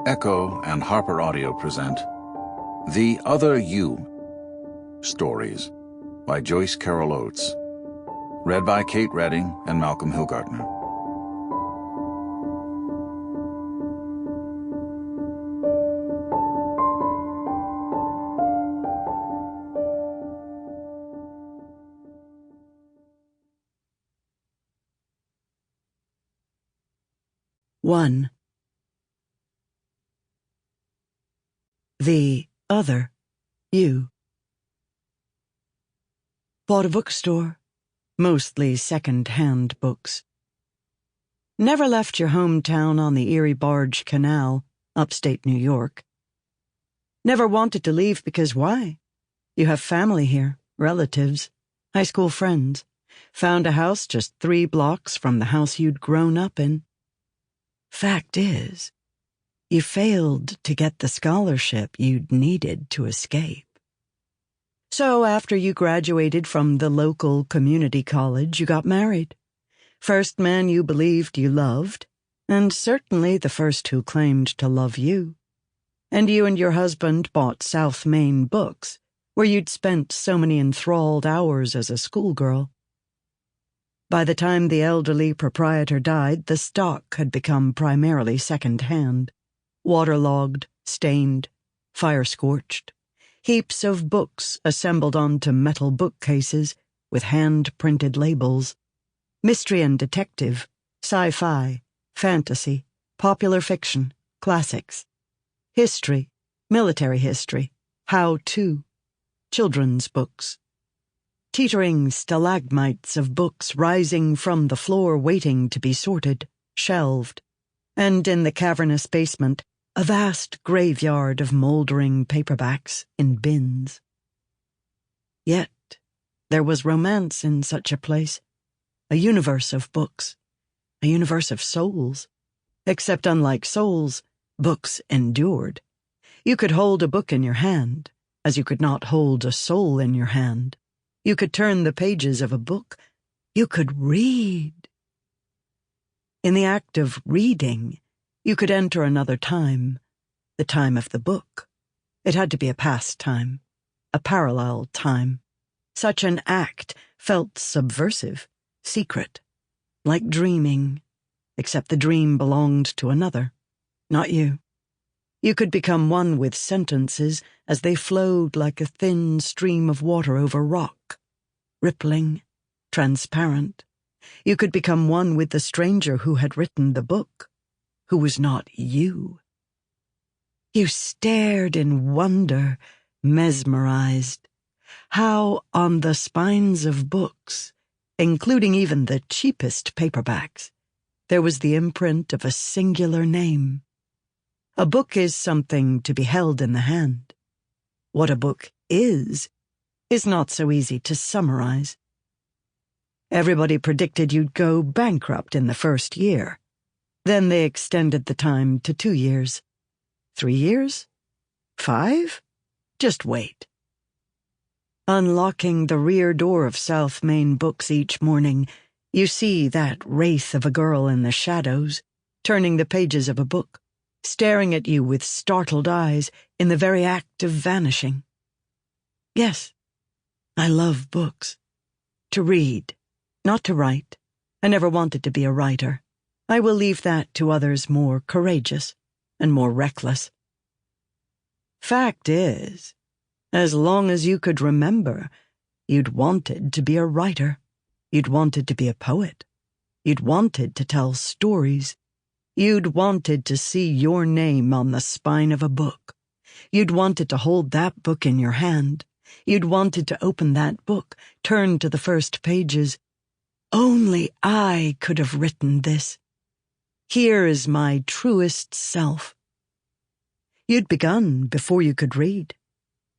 Echo and HarperAudio present The Other You Stories by Joyce Carol Oates. Read by Kate Redding and Malcolm Hillgartner. One. The Other You. Bought a bookstore, mostly second-hand books. Never left your hometown on the Erie Barge Canal, upstate New York. Never wanted to leave because why? You have family here, relatives, high school friends. Found a house just 3 blocks from the house you'd grown up in. Fact is, you failed to get the scholarship you'd needed to escape. So after you graduated from the local community college, you got married. First man you believed you loved, and certainly the first who claimed to love you. And you and your husband bought South Main Books, where you'd spent so many enthralled hours as a schoolgirl. By the time the elderly proprietor died, the stock had become primarily second-hand. Waterlogged, stained, fire-scorched. Heaps of books assembled onto metal bookcases with hand-printed labels. Mystery and detective, sci-fi, fantasy, popular fiction, classics. History, military history, how-to, children's books. Teetering stalagmites of books rising from the floor waiting to be sorted, shelved. And in the cavernous basement, a vast graveyard of moldering paperbacks in bins. Yet, there was romance in such a place, a universe of books, a universe of souls. Except unlike souls, books endured. You could hold a book in your hand, as you could not hold a soul in your hand. You could turn the pages of a book. You could read. In the act of reading, you could enter another time, the time of the book. It had to be a past time, a parallel time. Such an act felt subversive, secret, like dreaming, except the dream belonged to another, not you. You could become one with sentences as they flowed like a thin stream of water over rock, rippling, transparent. You could become one with the stranger who had written the book, who was not you. You stared in wonder, mesmerized, how on the spines of books, including even the cheapest paperbacks, there was the imprint of a singular name. A book is something to be held in the hand. What a book is not so easy to summarize. Everybody predicted you'd go bankrupt in the first year. Then they extended the time to 2 years. 3 years? 5? Just wait. Unlocking the rear door of South Main Books each morning, you see that wraith of a girl in the shadows, turning the pages of a book, staring at you with startled eyes in the very act of vanishing. Yes, I love books. To read, not to write. I never wanted to be a writer. I will leave that to others more courageous and more reckless. Fact is, as long as you could remember, you'd wanted to be a writer. You'd wanted to be a poet. You'd wanted to tell stories. You'd wanted to see your name on the spine of a book. You'd wanted to hold that book in your hand. You'd wanted to open that book, turn to the first pages. Only I could have written this. Here is my truest self. You'd begun before you could read.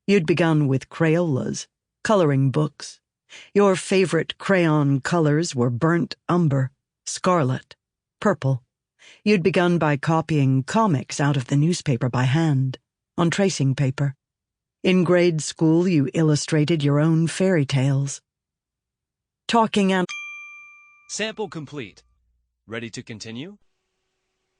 You'd begun with Crayolas, coloring books. Your favorite crayon colors were burnt umber, scarlet, purple. You'd begun by copying comics out of the newspaper by hand, on tracing paper. In grade school, you illustrated your own fairy tales. Sample complete. Ready to continue?